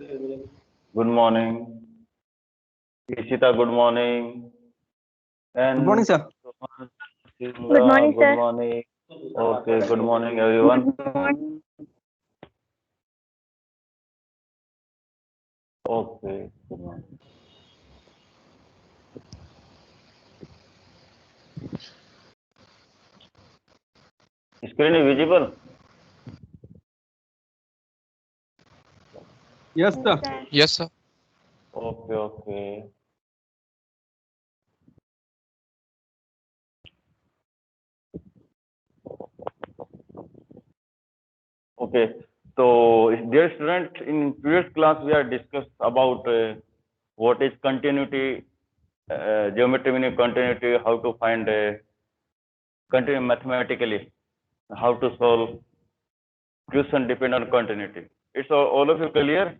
Good morning. Ishita, good morning. And Good morning, sir. Good morning, good sir. morning. Okay, good morning, everyone. Okay, good morning. Screen is visible? Yes, sir. Yes, sir. Okay, okay. Okay. So, dear student, in previous class we have discussed about what is continuity, geometry meaning continuity, how to find continuity mathematically, how to solve question depend on continuity. It's all of you clear?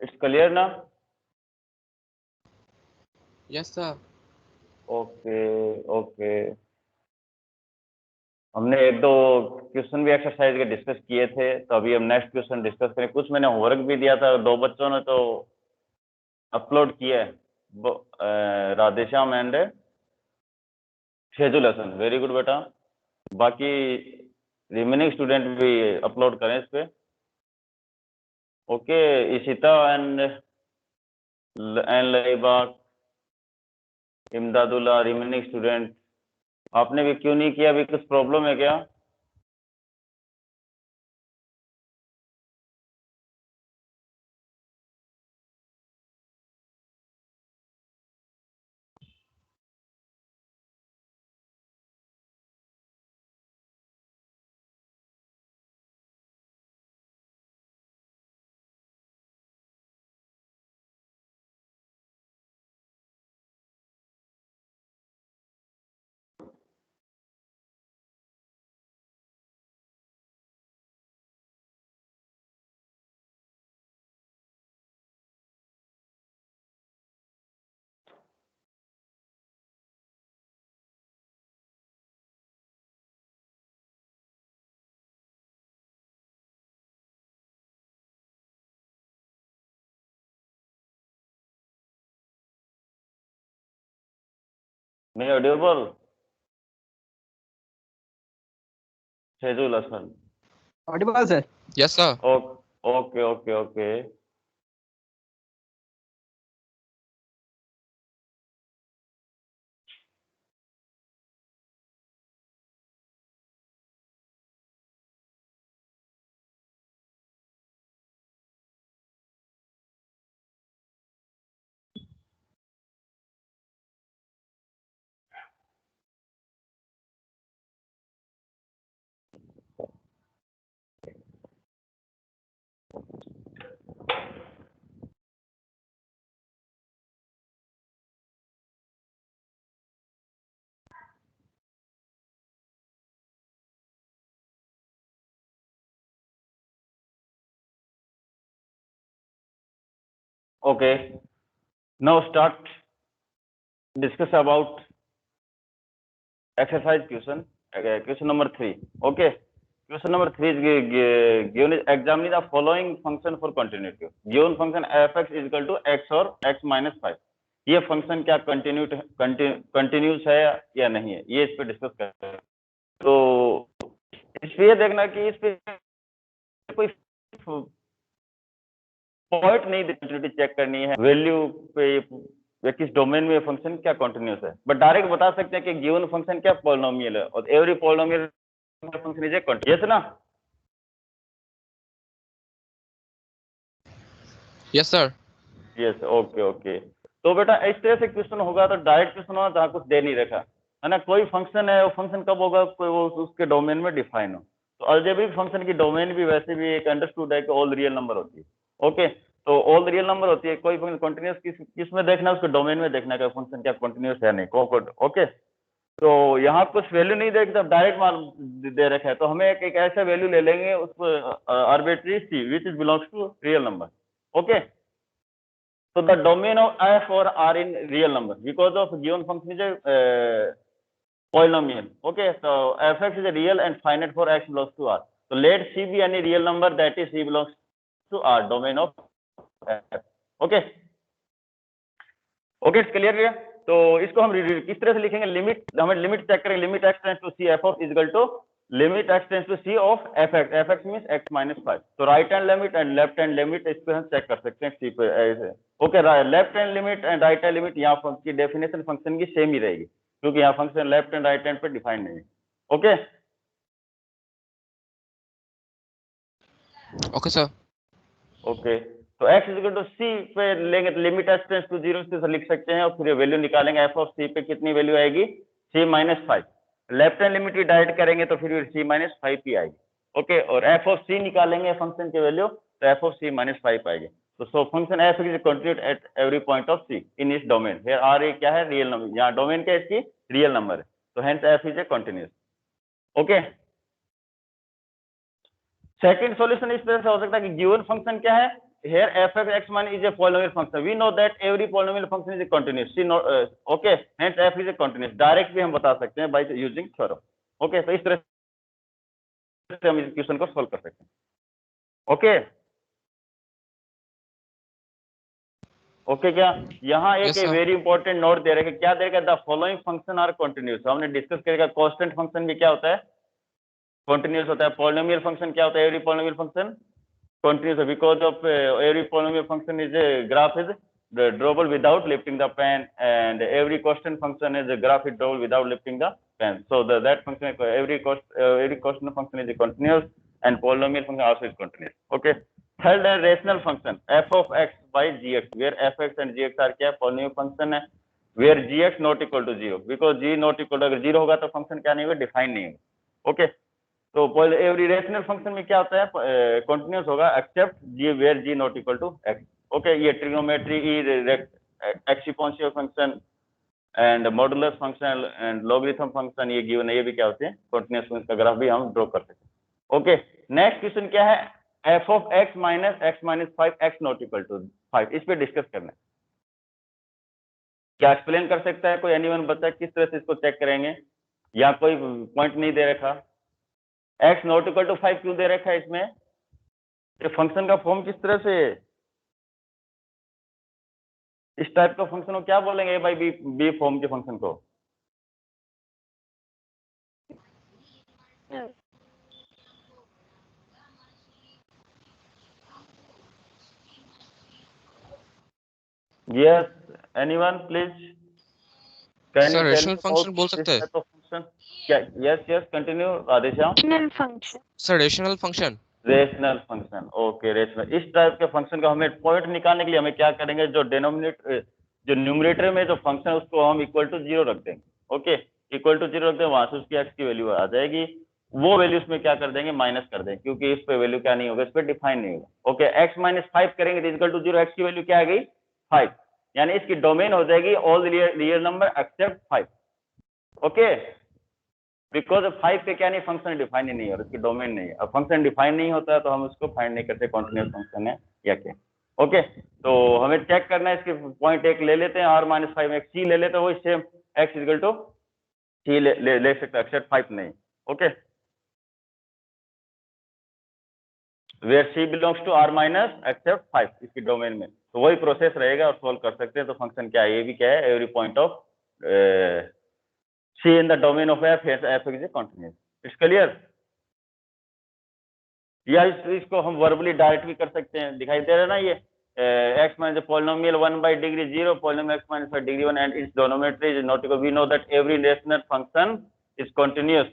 It's clear now? Yes, sir. Okay okay. हमने एक दो question भी exercise के discuss किए थे, तो अभी हम नेक्स्ट क्वेश्चन डिस्कस करें। कुछ मैंने होमवर्क भी दिया था, दो बच्चों ने तो अपलोड किया है, राधेश्याम एंड शेजू लसन। वेरी गुड बेटा। बाकी रिमेनिंग स्टूडेंट भी अपलोड करें इस पे। Okay, Ishita and Laiba, Imdadullah, remaining student, आपने भी क्यों नहीं किया? अभी कुछ प्रॉब्लम है क्या? नहीं ऑडिबल? शेजू लसन। Audible, sir. Yes, sir. Okay okay okay. Okay, now start discuss about exercise question. Question number 3. Okay, question number 3 is given is examine the following function for continuity. Given function fx is equal to x और x minus 5. ये function क्या continuous है या नहीं है, ये इस पे डिस्कस करते हैं। तो इस पे ये देखना कि इस पे कोई पॉइंट नहीं कंटिन्यूटी चेक करनी है, वैल्यू पे या किस डोमेन में फंक्शन क्या कंटिन्यूस है, बट डायरेक्ट बता सकते हैं कि गिवन फंक्शन क्या पॉलिनोमियल है और every polynomial function is a continuous ना। Yes, sir. Yes, okay okay. तो बेटा इस तरह से क्वेश्चन होगा तो डायरेक्ट क्वेश्चन होगा जहाँ कुछ दे नहीं रखा है ना, कोई फंक्शन है, वो फंक्शन कब होगा, कोई वो उसके डोमेन में डिफाइन हो। तो अलजेब्रिक फंक्शन की डोमेन भी वैसे भी एक अंडरस्टूड है कि ऑल रियल नंबर होती है। ओके, तो ऑल रियल नंबर होती है, कोई फंक्शन कंटिन्यूस किस में देखना है, उसके डोमेन में देखना है कि फंक्शन क्या कंटिन्यूस है नहीं। ओके, तो यहाँ कुछ वैल्यू नहीं दे, एकदम डायरेक्ट मान दे रखा है, तो हमें एक ऐसा वैल्यू ले लेंगे उसको arbitrary C which is belongs to real number. Okay, so the domain of f or r in real number because of given function is a polynomial. Okay, so fx is a real and finite for x belongs to r. So let c be any real number that is c belongs to r, domain of f. Okay, okay, clear है. तो इसको हम किस तरह से लिखेंगे, limit, हमें limit check करेंगे, limit x tends to C F of is equal to limit x tends to C of F X means x minus 5. तो right hand limit and left hand limit इस पे हम check कर सकते हैं सी पे ऐसे. Okay, left hand limit and right hand limit यहाँ की डेफिनेशन फंक्शन की सेम ही रहेगी, क्योंकि यहाँ function left and right hand पे डिफाइन नहीं है. Okay, Okay, sir. ओके, तो x इज इक्वल टू सी पे लेंगे तो लिमिट x टेंड्स टू 0 से लिख सकते हैं, और फिर वैल्यू निकालेंगे f ऑफ c पे कितनी वैल्यू आएगी, c minus 5. Left hand limit भी डायरेक्ट करेंगे तो फिर c माइनस 5 ही आएगी. ओके, और f ऑफ c निकालेंगे फंक्शन की वैल्यू, तो f ऑफ c माइनस 5 आएगी. तो so function f is continued at every point of c इन इस डोमेन. हियर r ए क्या है, रियल नंबर, यहाँ डोमेन क्या है इसकी, रियल नंबर है, तो hence f is a continuous. Okay, second solution इस तरह से हो सकता है कि गिवन फंक्शन क्या है, here f of x man is a polynomial function. We know that every polynomial function is a continuous. See, no, okay, hence f is a continuous. Direct भी हम बता सकते हैं by using theorem. Okay, तो इस तरह से हम इस क्वेश्चन को सॉल्व कर सकते हैं. ओके, ओके, क्या यहाँ एक Yes, sir. Very important note दे रहे हैं, क्या दे रखा है, the following function are continuous. हमने डिस्कस करेगा कांस्टेंट फंक्शन भी क्या होता है, कंटिन्यूस होता है. पॉलिनोमियल फंक्शन क्या होता है, every polynomial function continuous because of every polynomial function is a graph is drawable without lifting the pen, and every constant function is a graph is drawable without lifting the pen. So that function every constant function is a continuous, and polynomial function also is continuous. Okay, third है rational function f of x by gx, where fx and gx are क्या, polynomial function है, where gx not equal to 0, because g not equal to, अगर 0 होगा तो function क्या नहीं होगा, define नहीं होगा. ओके, तो एवरी रेशनल फंक्शन में क्या होता है, कंटिन्यूअस होगा except g where g not equal to x. Okay, ये trigonometry, exponential function and modulus function and logarithm function, ये गिवन है, ये भी क्या होते हैं, कंटिन्यूअस फंक्शन का ग्राफ भी हम ड्रॉ कर सकते हैं. ओके, नेक्स्ट क्वेश्चन क्या है, F of X minus 5 X not equal to 5. इस पे डिस्कस करना है, क्या एक्सप्लेन कर सकता है कोई, एनीवन बच्चा, किस तरह से इसको चेक करेंगे, या कोई पॉइंट नहीं दे रखा, x नॉट इक्वल टू 5 क्यों दे रखा है इसमें, ये फंक्शन का फॉर्म किस तरह से, इस टाइप का फंक्शन को क्या बोलेंगे, A by B, B form के फंक्शन को. Yes, anyone please, can Sir, you tell rational function बोल सकते हैं. फंक्शन क्या, yes continue Adesha. Rational function. Sir, rational function. Rational function, okay, rational, इस टाइप के फंक्शन का हमें पॉइंट निकालने के लिए हमें क्या करेंगे, जो डिनोमिनेटर, जो न्यूमरेटर में जो फंक्शन है उसको हम इक्वल टू 0 रख देंगे. ओके, इक्वल टू 0 रख देंगे, वहां से उसकी x की वैल्यू आ जाएगी, वो वैल्यू उसमें क्या कर देंगे, माइनस कर देंगे, क्योंकि इस पे वैल्यू क्या नहीं होगा, इस पे डिफाइन नहीं होगा. ओके, x माइनस 5 करेंगे इक्वल टू 0, x की वैल्यू क्या आ गई, 5, यानी इसकी डोमेन हो जाएगी all real number except 5. Okay, because 5 पे क्या नहीं, फंक्शन डिफाइन ही नहीं है और इसकी डोमेन नहीं है. अब फंक्शन डिफाइन नहीं होता है तो हम उसको फाइंड नहीं करते कॉन्टिन्यूअस फंक्शन है या क्या. ओके, तो हमें चेक करना है, इसके पॉइंट एक ले लेते हैं, r माइनस 5 एक c ले लेते हैं, वही same x equal to c ले सकते हैं, एक्सेप्ट 5 नहीं. Okay, where c belongs to r minus except 5 इसकी डोमेन में, तो वही प्रोसेस रहेगा और सोल्व कर सकते हैं. तो फंक्शन क्या है, ये भी क्या है, every point of C in the domain of f, f is a continuous. It's clear? या इसको हम वर्बली डायरेक्ट भी कर सकते हैं, दिखाई दे रहा है ना, ये x minus polynomial 1 by degree 0, polynomial x minus 5 degree 1, and its denominator is not equal. We know that every rational function is continuous.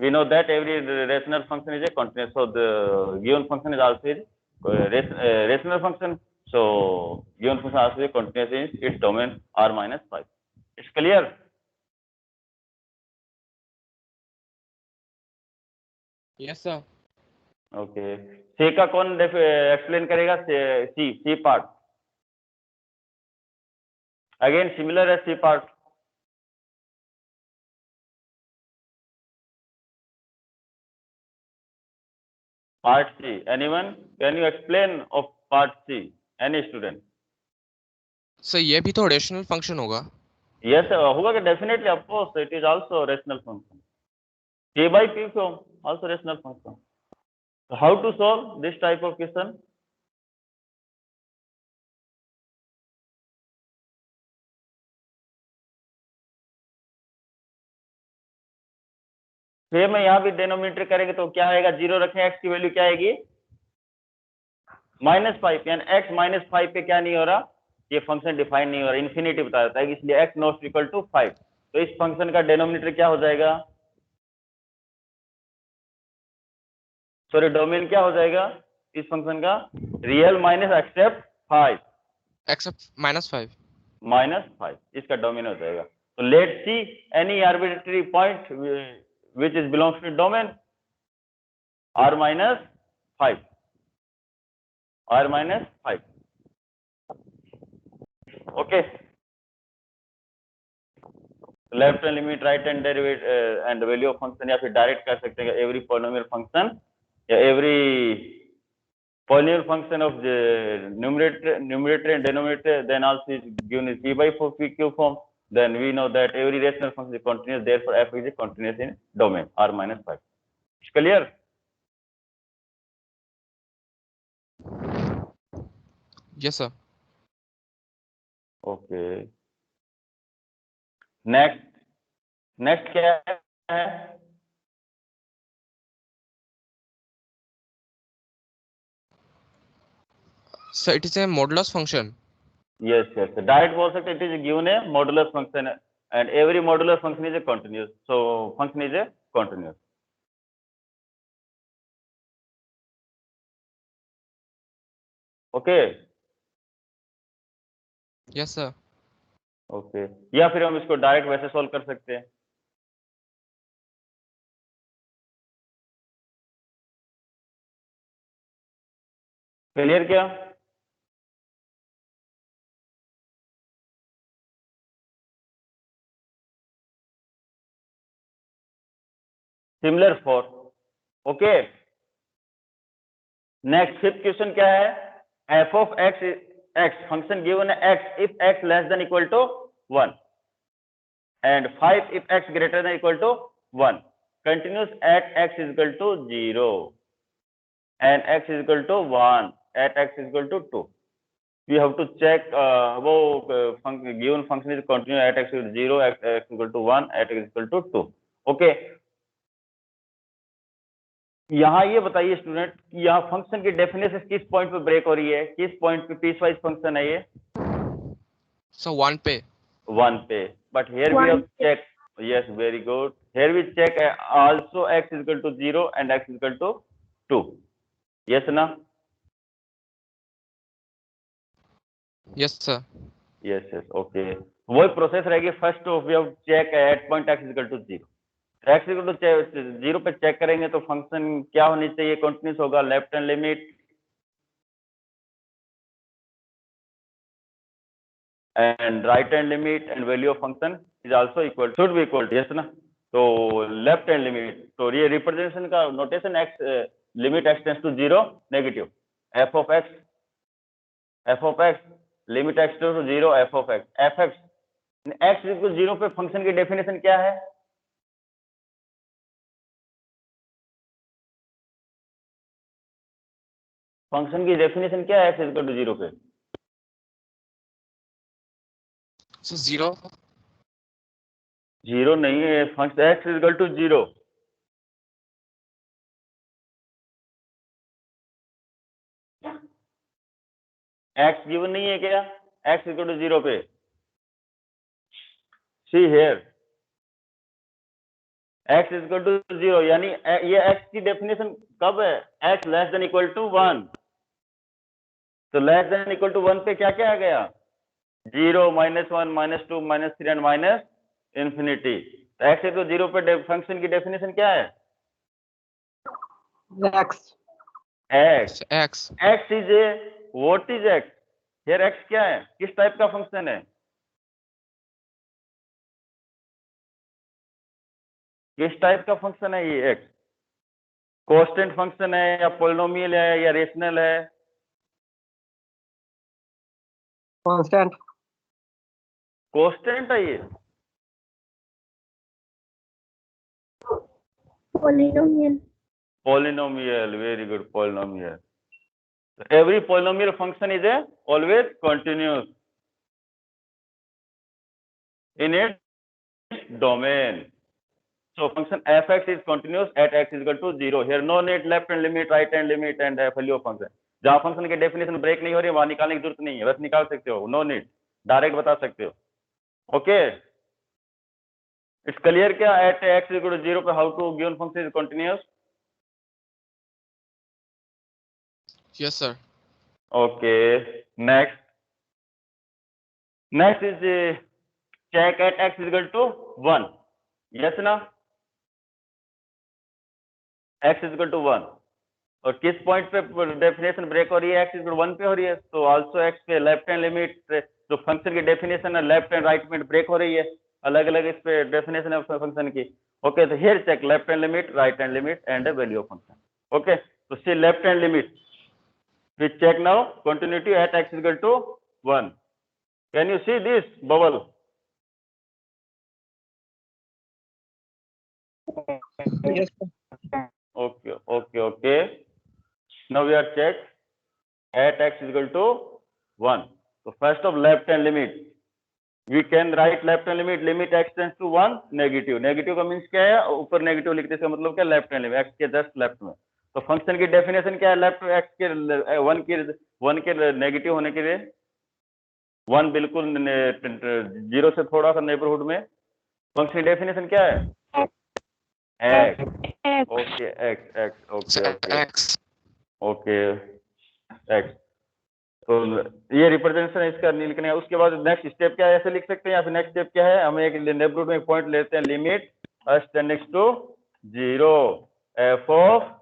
We know that every rational function is a continuous. So the given function is also a rational function. So given function also is continuous in its domain r minus 5. It's clear? Yes, sir. Okay, C का कौन explain करेगा, C part, again similar है C part. Part C. Anyone? Can you explain of part C? Any student? Sir ये भी तो rational function होगा. Yes, होगा कि definitely, of course, it is also a rational function. K by P form, also rational function. So how to solve this type of question? Same है, यहाँ भी denominator करेंगे तो क्या आएगा, 0 रखें, x की वैल्यू क्या आएगी, -5, यानी x -5 पे क्या नहीं हो रहा, ये फंक्शन डिफाइन नहीं हो रहा, इन्फिनिटी बता देता है, इसलिए x नॉट इक्वल टू 5. तो इस फंक्शन का डिनोमिनेटर क्या हो जाएगा, सॉरी डोमेन क्या हो जाएगा इस फंक्शन का, रियल माइनस एक्सेप्ट 5, एक्सेप्ट -5. -5 इसका डोमेन हो जाएगा. तो let see any arbitrary point which is belongs to domain r minus 5, r minus 5. Okay, left hand limit, right hand derivative and value of function, या फिर direct कर सकते हैं every polynomial function या every polynomial function of the numerator and denominator, then also is given is p by 4 pq form. Then we know that every rational function is continuous, therefore f is continuous in domain r minus 5. It's clear? Yes sir. Okay. Next क्या है, So it is a modulus function. yes, direct बोल सकते, it is given a modulus function and every modulus function is a continuous, so function is a continuous. Okay. Yes sir. Okay, या फिर हम इसको direct वैसे solve कर सकते हैं. क्लियर क्या, similar for. Okay, next fifth question क्या है, F of x, x function given है x if x less than equal to 1 and 5 if x greater than equal to 1, continuous at x is equal to 0 and x is equal to 1 at x is equal to 2. We have to check वो given function is continue at x is 0, x equal to 1 at X equal to 2. Okay, यहाँ ये बताइए student कि यहाँ function की definition किस point पे break हो रही है, किस पॉइंट पे पीस वाइज फंक्शन है ये, So 1 पे. 1 पे. But here we have check, yes very good, here we check also x is equal to 0 and x is equal to 2. Yes ना, Yes sir. यस ओके, वही process रहेगी. First we have check at point x is equal to 0, x equal to 0 पे check करेंगे तो function क्या होनी चाहिए, continuous होगा. Left hand limit and right hand limit and value of function is also equal, should be equal to, yes ना. तो left hand limit, तो ये रिप्रेजेंटेशन का notation x limit x tends to 0 negative, f of x limit x to 0 f of x x equal 0 पे function की definition क्या है, function की डेफिनेशन क्या है x इक्वल टू 0 पे, So 0. 0 नहीं है, function x equal to 0. x given नहीं है क्या, x इक्वल टू 0 पे, see here x is equal to 0, यानी ये x की डेफिनेशन कब है, x less than equal to 1. तो लेस देन इक्वल टू 1 पे क्या क्या आ गया, 0, -1, -2, -3 एंड माइनस इंफिनिटी. तो x इक्वल 0 पे फंक्शन की डेफिनेशन क्या है, X. x is a, what is x, here x क्या है, किस टाइप का फंक्शन है, किस टाइप का फंक्शन है ये x, कांस्टेंट फंक्शन है या पॉलिनोमियल है या रेशनल है? कांस्टेंट। कांस्टेंट है ये। polynomial. Polynomial, very good, polynomial. Every polynomial function is always continuous in its domain. So function fx is continuous at x is equal to 0. Here no need left hand limit, right hand limit and value of function. जहाँ function की definition break नहीं हो रही है वहां निकालने की जरूरत नहीं है, बस निकाल सकते हो, नो नीड, डायरेक्ट बता सकते हो. ओके, इट्स क्लियर क्या? एट एक्स इक्वल टू 0 पे how to given function is continuous? Yes, sir. Okay, next is check at x is equal to 1. Yes ना? x is equal to 1 और किस point पे definition break हो रही है? x is equal to 1 पे हो रही है, तो आल्सो x पे लेफ्ट हैंड लिमिट जो फंक्शन की डेफिनेशन है लेफ्ट एंड राइट में ब्रेक हो रही है, अलग अलग इस पे डेफिनेशन है फंक्शन की. ओके, तो here check left hand limit, right hand limit and value of function. Okay, तो see left hand limit, we check now continuity at x is equal to 1. Can you see this bubble? Yes, sir. Okay. Now we are check at x is equal to 1. So first of left hand limit, we can write left hand limit x tends to 1 negative. Negative का means क्या है? ऊपर negative लिखते इसका मतलब क्या? Left hand limit, x के just left में. तो फंक्शन की डेफिनेशन क्या है? लेफ्ट x के 1 के नेगेटिव होने के लिए 1 बिल्कुल 0 से थोड़ा सा नेबरहुड में, फंक्शन की डेफिनेशन क्या है? x. Okay, x. Okay, x. तो ये रिप्रेजेंटेशन है इसका लिखने है. उसके बाद नेक्स्ट स्टेप क्या है, ऐसे लिख सकते हैं, या फिर नेक्स्ट स्टेप क्या है? हम एक नेबरहुड में एक पॉइंट लेते हैं, limit s tending to 0 f of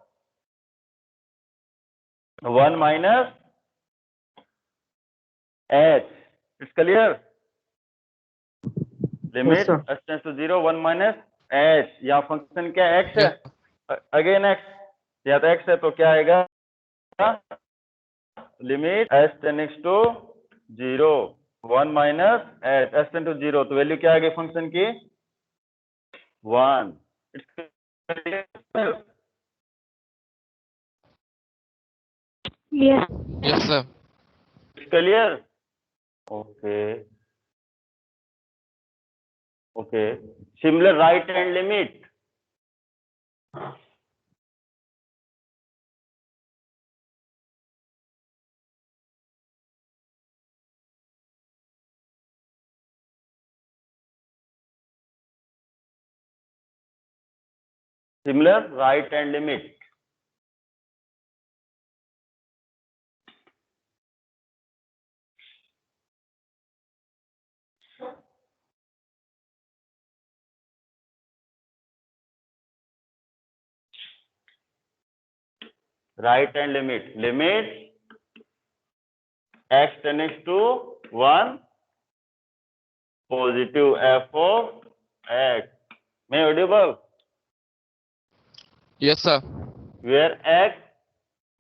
1 minus h. It's clear? Limit sir. s tends to 0 1 minus h. यहाँ फंक्शन क्या x है? अगेन x, या तो x है तो क्या आएगा? Limit s tending to 0 1 minus h, s tend to 0, तो वैल्यू क्या आ गई फंक्शन की? 1. Yes. Yes, sir. It's clear? Okay. Similar right hand limit. Similar right hand limit. Right hand limit x tends to 1 positive f of x. May audible? Yes, sir. Where x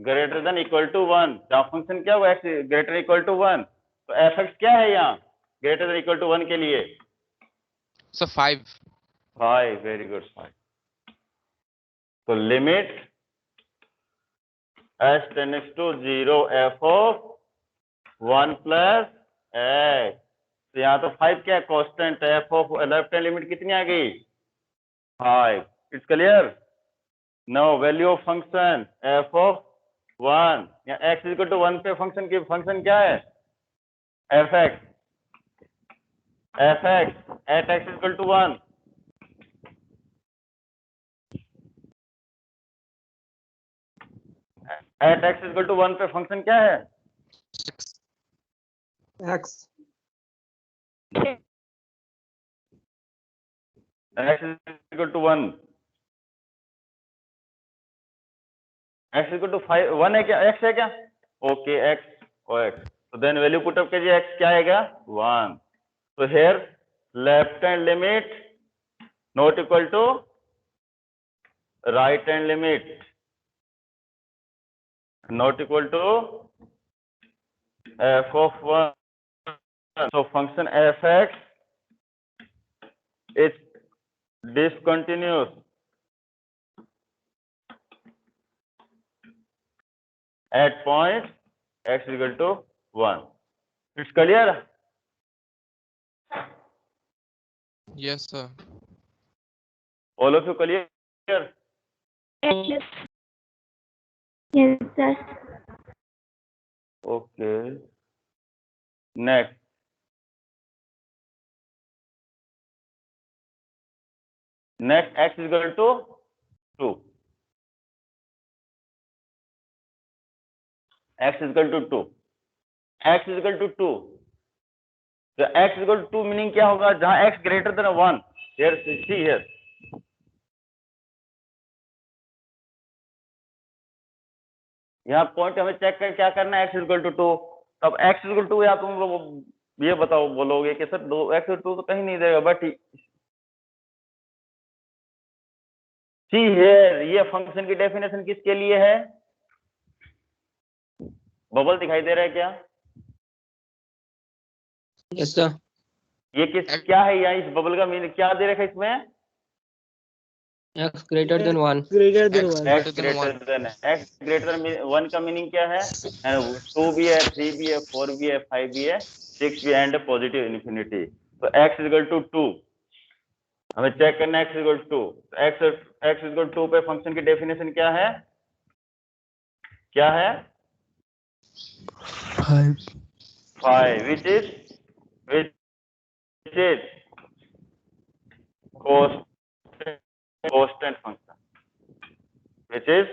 greater than equal to 1. जहाँ function क्या हुआ? x greater than equal to 1, तो fx क्या है यहाँ greater than equal to 1 के लिए? So 5. 5. Very good, 5. तो limit s tends to 0 f of 1 plus x. तो यहाँ तो 5 क्या है? Constant. f of left hand limit कितनी आ गई? 5. It's clear? No value of function f of 1, या x इक्वल टू 1 पे फंक्शन क्या है? fx at x equal to 1. at x equal to 1 पे फंक्शन क्या है? X. x equal to 1. x equal to 1 है क्या? x है क्या? ओके, x और x. तो देन वैल्यू पुट अप कीजिए, x क्या आएगा? 1. तो here left hand limit not equal to right hand limit. not equal to f of 1. So function fx is discontinuous at point x is equal to 1. It's clear? Yes, sir. All of you clear? Yes. Yes, sir. Okay. Next. Next, x is equal to 2. X is equal to 2. X is equal to 2. So x is equal to 2 meaning क्या होगा? जहां x greater than 1. Here, see here. यहाँ point हमें check कर क्या करना है, x is equal to 2. तब x is equal to 2 या तुम लोग ये बताओ, बोलोगे कि सर 2x और 2 तो कहीं नहीं देगा, बट सी हियर, ये फंक्शन की डेफिनेशन किसके लिए है? बबल दिखाई दे रहा है क्या? Yes, sir. ये क्या है यहाँ? इस बबल का मीनिंग क्या दे रखा है इसमें? X greater than 1. x greater than 1 का मीनिंग क्या है? 2 भी है, 3 भी है, 4 भी है, 5 भी है, 6 भी, एंड पॉजिटिव इन्फिनिटी. तो x is equal to 2. हमें चेक करना है x is equal to 2. x is equal to 2 पे फंक्शन की डेफिनेशन क्या है? क्या है? 5 which is constant function, which is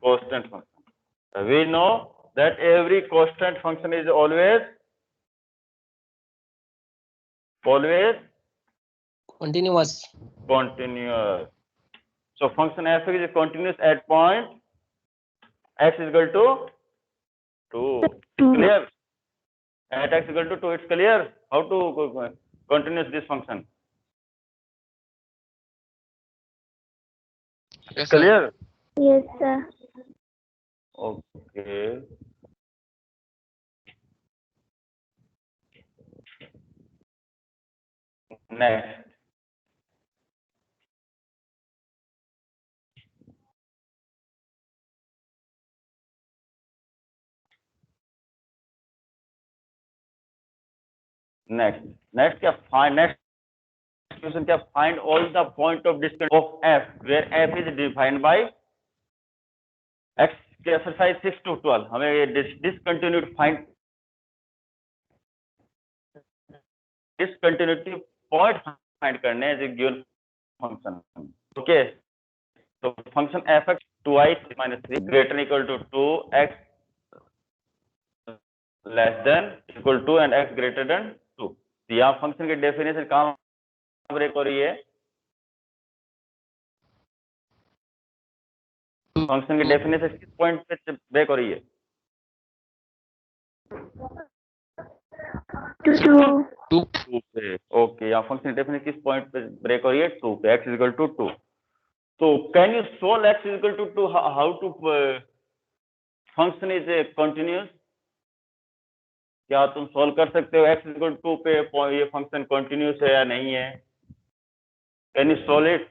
constant function. We know that every constant function is always Continuous. continuous. So function f is continuous at point x is equal to 2. Clear? At x is equal to 2, it's clear how to continuous this function. Yes, sir. Clear? Yes, sir. Okay. Next. Next क्या? Find next question क्या? Find all the point of discontinuity of f where f is defined by x के exercise 6 to 12. हमें ये discontinuity point find करने हैं given function. Okay. So function fx 2x minus 3 greater than equal to 2x less than equal to and x greater than 2. तो यहाँ function की definition कहाँ break हो रही है? फंक्शन की डेफिनेशन किस पॉइंट पे ब्रेक हो रही है? 2. 2 पे. ओके, यहाँ फंक्शन की डेफिनेशन किस पॉइंट पे ब्रेक हो रही है? 2 पे. x is equal to 2. So can you solve x is equal to 2? How to function is continuous? क्या तुम सोल्व कर सकते हो x is equal to 2 पे ये फंक्शन कंटिन्यूस है या नहीं है? Can you solve it?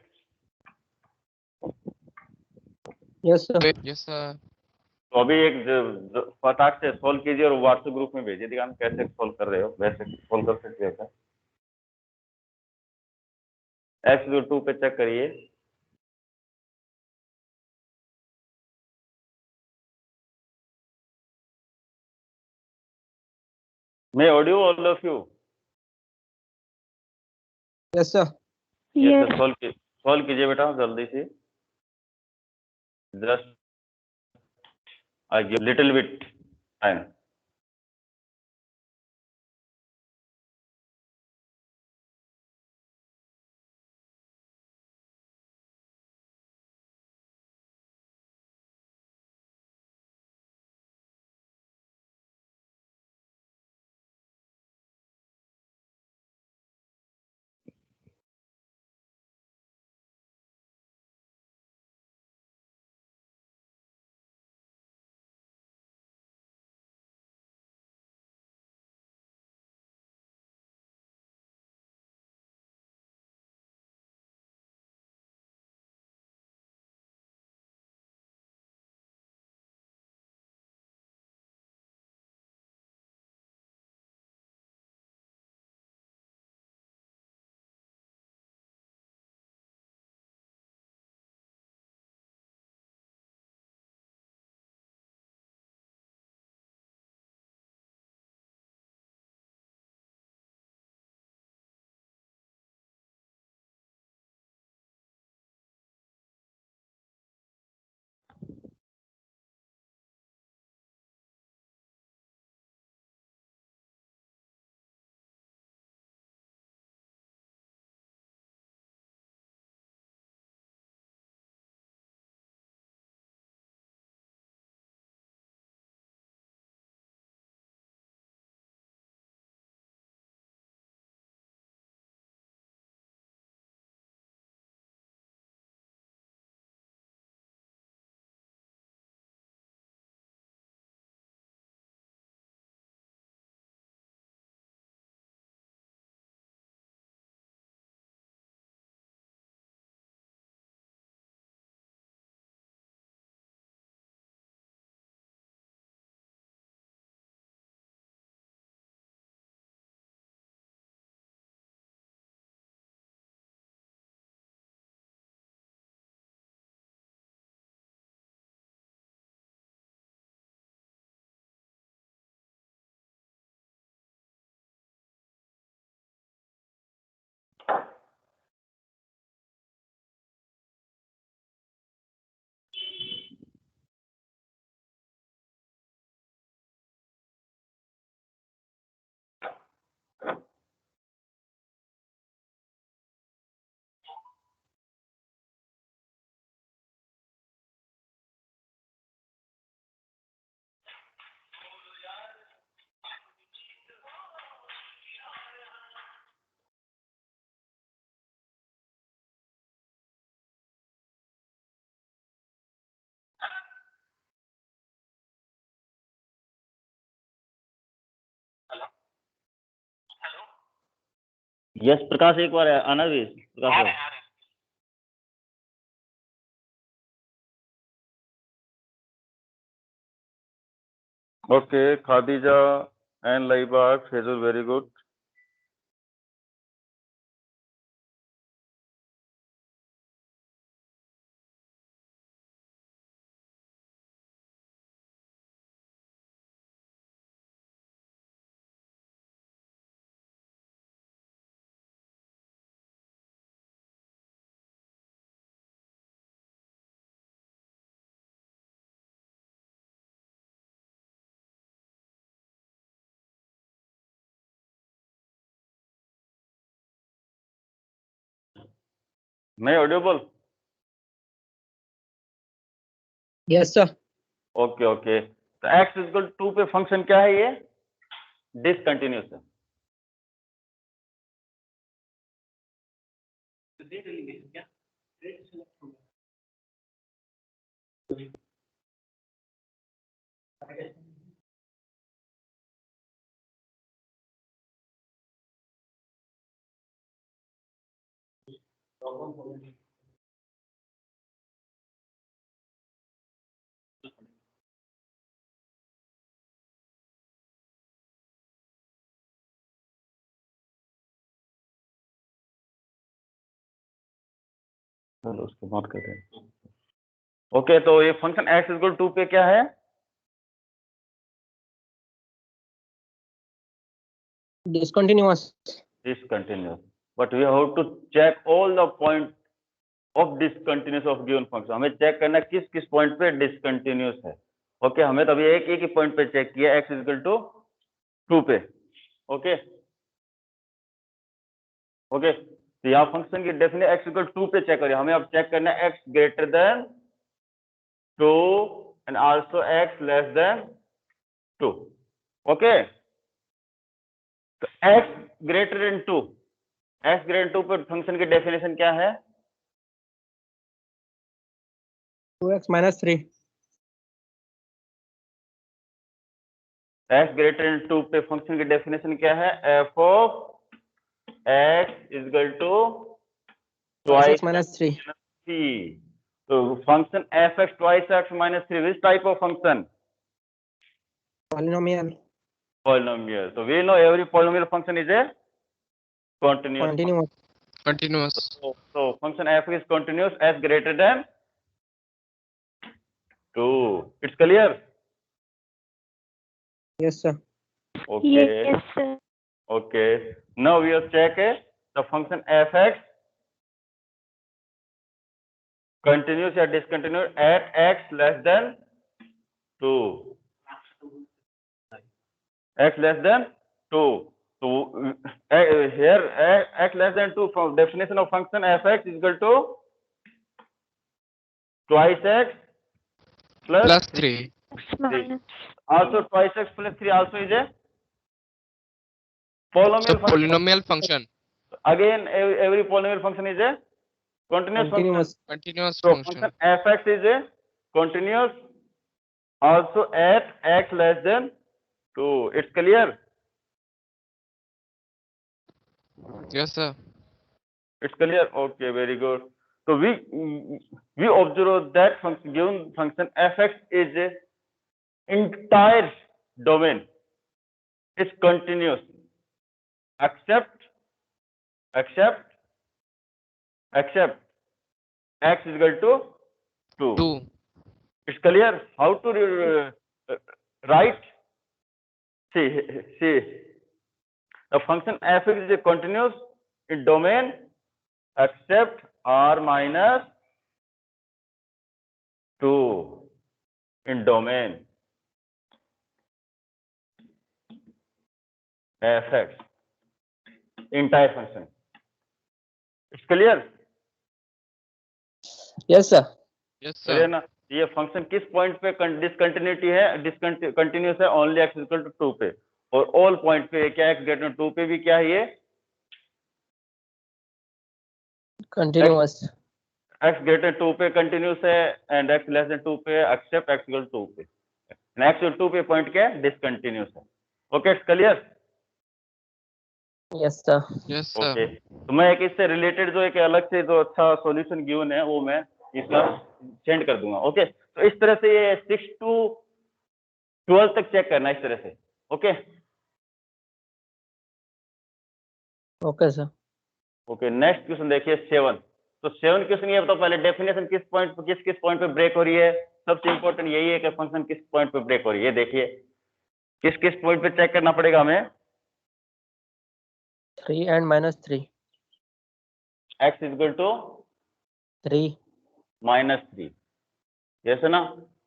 Yes, sir. Yes, sir. तो अभी एक फटाक से सोल्व कीजिए और व्हाट्सएप ग्रुप में भेजिए, दिखाना कैसे सोल्व कर रहे हो. वैसे सोल्व कर सकते हो. x is equal to 2 पे चेक करिए. मैं audio all of you. Yes, sir. Yes. Solve कीजिए बेटा जल्दी से. Just I give little bit time. Yes Prakash एक बार आना भी प्रकाश भाई। Okay Khadija and Laiba Faizul very good. मैं audible? Yes, sir. Okay okay तो x इक्वल 2 पे फंक्शन क्या है? ये डिसकंटिन्यूस है। चलो उसके बाद करते हैं। ओके तो ये फंक्शन x इक्वल 2 पे क्या है? Discontinuous. Discontinuous, but we have to check all the point of discontinuous of given function। हमें चेक करना किस किस पॉइंट पे डिसकंटिन्यूस है। ओके हमें तभी एक ही पॉइंट पे चेक किया x इक्वल टू 2 पे। ओके ओके तो यहाँ फंक्शन की डेफिनेशन x इक्वल 2 पे चेक करिए। हमें अब चेक करना है x greater than 2 and also x less then 2। Okay तो x greater than 2, x greater 2 पर फंक्शन की डेफिनेशन क्या है? 2x minus 3. x greater than 2 पे फंक्शन की डेफिनेशन क्या है? f of x is equal to Twice twice x minus 3. 3। तो function f(x) twice x minus 3 which type of function? Polynomial. Polynomial। so we know every polynomial function is a continuous Continuous. Continuous. so function f is continuous as greater than 2। it's clear? Yes, sir. okay Yes, sir. okay now we will check the function f(x) continuous or discontinuous at x less than 2, x less than 2। so here x less than 2 from definition of function f(x) is equal to twice x plus Plus 3. Minus. also twice x plus 3 also is a So polynomial function। polynomial function. Again every polynomial function is a continuous function। Continuous. Continuous so function. function f(x) is a continuous also at x less than 2। it's clear? Yes, sir. it's clear okay very good so we observe that function given function f(x) is a entire domain is continuous except x is equal to 2। 2. it's clear how to write? see the function f(x) is a continuous in domain except r minus 2 in domain f(x) entire function। it's clear? Yes, sir. Yes, clear sir. ना? ये function किस point पे discontinuity है? Discontinuous है only x equal to 2 पे और all point पे क्या x ग्रेटर देन 2 पे भी क्या है? ये Continuous. x ग्रेटर देन 2 पे कंटिन्यूस है एंड x लेस देन 2 पे एक्सेप्ट x इक्वल 2 पे x इक्वल 2 पे पॉइंट क्या है? डिसकंटिन्यूस है। Okay it's clear? Yes, sir. Yes, sir. Okay, तो मैं एक इससे रिलेटेड जो एक अलग से जो अच्छा सॉल्यूशन गिवन है वो मैं इसका सेंड कर दूंगा। ओके, तो इस तरह से ये 6 to 12 तक चेक करना है इस तरह से। Okay Okay, sir. Okay, next question देखिए 7। तो 7 क्वेश्चन ये बताओ पहले डेफिनेशन किस पॉइंट पे किस पॉइंट पे ब्रेक हो रही है। सबसे इंपॉर्टेंट यही है कि फंक्शन किस पॉइंट पे ब्रेक हो रही है। देखिए किस पॉइंट पे चेक करना पड़ेगा हमें। 3 and minus 3. x equal to 3. -3, yes है ना,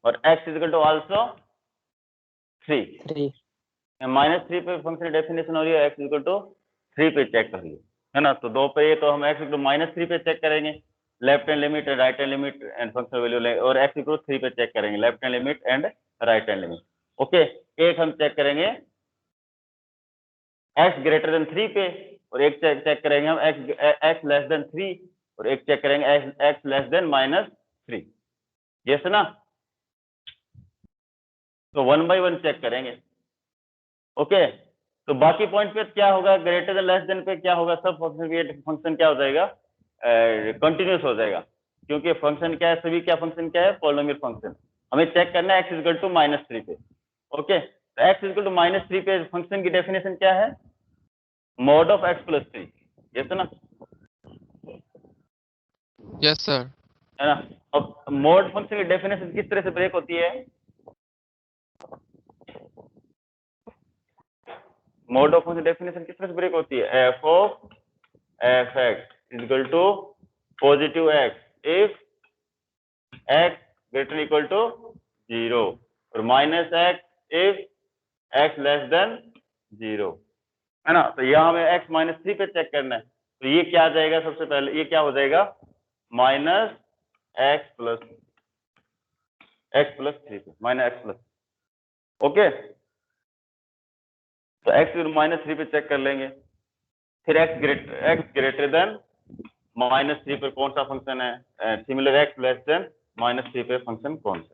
और x इक्वल टू आल्सो 3। 3. -3 पे फंक्शन डेफिनेशन हो रही है, x इक्वल टू 3 पे चेक कर रही है ना। तो 2 पे ये तो हम x इक्वल टू -3 पे चेक करेंगे, left hand limit and right hand limit and function value, और x इक्वल टू 3 पे चेक करेंगे, left hand limit and right hand limit. Okay, एक हम चेक करेंगे x ग्रेटर देन 3 पे, और एक चेक करेंगे हम x लेस देन 3, और एक चेक करेंगे x लेस देन -3, यस ना। तो 1 बाय 1 चेक करेंगे। ओके, तो बाकी पॉइंट पे क्या होगा, ग्रेटर देन लेस देन पे क्या होगा, सब फंक्शन क्या हो जाएगा, कंटिन्यूस हो जाएगा, क्योंकि फंक्शन क्या है, सभी क्या फंक्शन क्या है, पॉलिनोमियल फंक्शन। हमें चेक करना है x इक्वल टू -3 पे। ओके, तो x इक्वल टू -3 पे फंक्शन की डेफिनेशन क्या है, mod of x plus 3, yes ना, Yes, sir. है ना। अब मॉड फंक्शन की डेफिनेशन किस तरह से ब्रेक होती है, मोड ऑफ फंक्शन डेफिनेशन किस तरह से ब्रेक होती है, f of fx equal to positive x if x greater equal to 0, और minus x if x less than 0, है ना। तो यहाँ हमें x -3 पे चेक करना है, तो ये क्या आ जाएगा, सबसे पहले ये क्या हो जाएगा, -x प्लस 3 पे, -x प्लस। ओके, तो x -3 पे चेक कर लेंगे, फिर x ग्रेटर देन -3 पर कौन सा फंक्शन है, सिमिलर x लेस देन -3 पे फंक्शन कौन सा।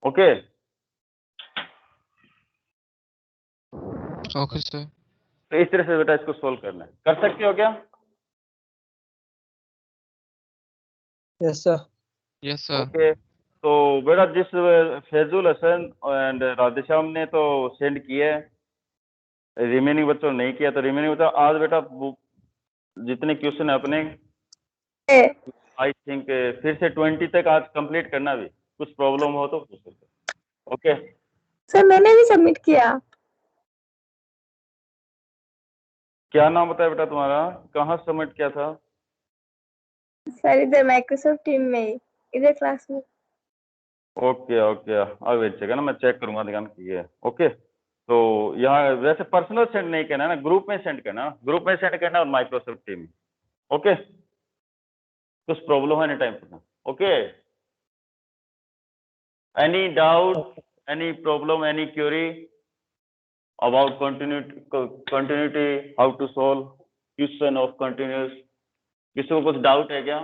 Okay, Okay, sir. तो इस तरह से बेटा इसको सोल्व करना है, कर सकते हो क्या। Yes, sir. Yes, sir. Okay, तो बेटा जिस फैजुल हसन एंड राधेश्याम ने तो सेंड किया है, रिमेनिंग बच्चों ने नहीं किया, तो रिमेनिंग बच्चों आज बेटा जितने क्वेश्चन है अपने, आई थिंक फिर से 20 तक आज कंप्लीट करना, भी कुछ प्रॉब्लम हो तो पूछ सकते। ओके, सर मैंने भी सबमिट किया। क्या नाम बताया बेटा तुम्हारा, कहाँ सबमिट किया था। सर इधर माइक्रोसॉफ्ट टीम में ही, इधर क्लास में। ओके ओके, अब वेट चेक है ना, मैं चेक करूंगा ध्यान किए। ओके, तो यहाँ वैसे पर्सनल सेंड नहीं करना है ना, ग्रुप में सेंड करना, ग्रुप में सेंड करना और माइक्रोसॉफ्ट टीम। ओके, कुछ प्रॉब्लम है नहीं टाइम पर। Okay, any doubt, any problem, any query about continuity, how to solve question of continuous, किसी को कुछ डाउट है क्या।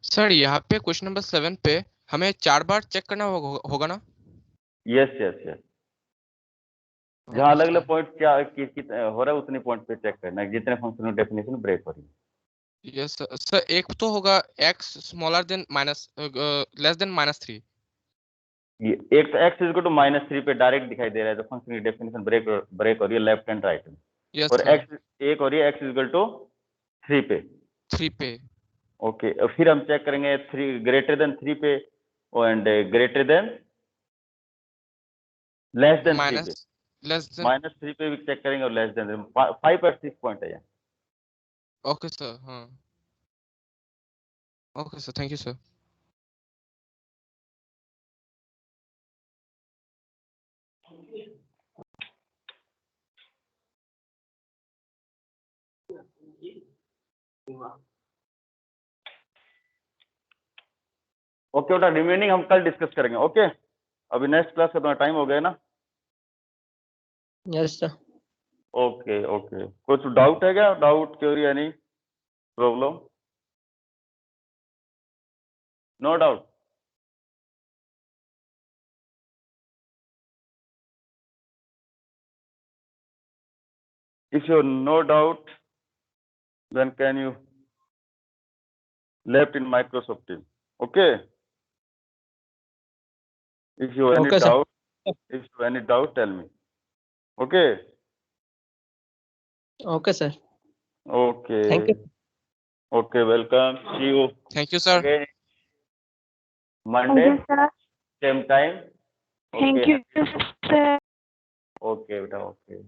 सर यहाँ पे क्वेश्चन नंबर 7 पे हमें 4 बार चेक करना होगा ना? यस यस यस, जहाँ अलग Okay, अलग sir. पॉइंट क्या हो रहा है उतने पॉइंट पे चेक करना है, जितने फंक्शन डेफिनेशन ब्रेक हो रही है। Yes, sir. सर एक तो होगा x smaller than less than -3. ये एक तो x इक्वल टू -3 पे डायरेक्ट दिखाई दे रहा है, तो फंक्शन की डेफिनेशन ब्रेक हो रही है लेफ्ट एंड राइट में, Yes, और sir. x एक हो रही है x इक्वल टू 3 पे। 3 पे. ओके, और फिर हम चेक करेंगे 3 ग्रेटर देन 3 पे and greater than less than 3 पे, Less than. -3 पे भी चेक करेंगे और लेस देन 5 और 6 पॉइंट है यहाँ। Okay, sir. हाँ. Okay, sir. Thank you, sir. Okay बेटा, रिमेनिंग हम कल डिस्कस करेंगे। ओके, अभी नेक्स्ट क्लास का टाइम हो गया ना। Yes, sir. ओके ओके, कुछ डाउट है क्या, doubt query any problem, no doubt. If you have no doubt, then can you left in Microsoft Teams? Okay. If you have any Okay, sir. doubt, tell me. Okay. Okay, sir. Okay. Thank you. Okay. Welcome. See you Thank you, sir. again Thank Monday, you, sir. same time. Thank Okay. you, sir. Okay, beta. Okay.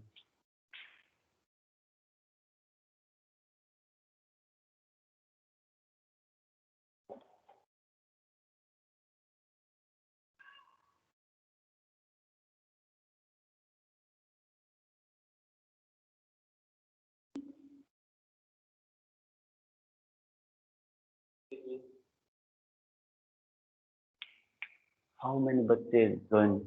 How many बच्चे join?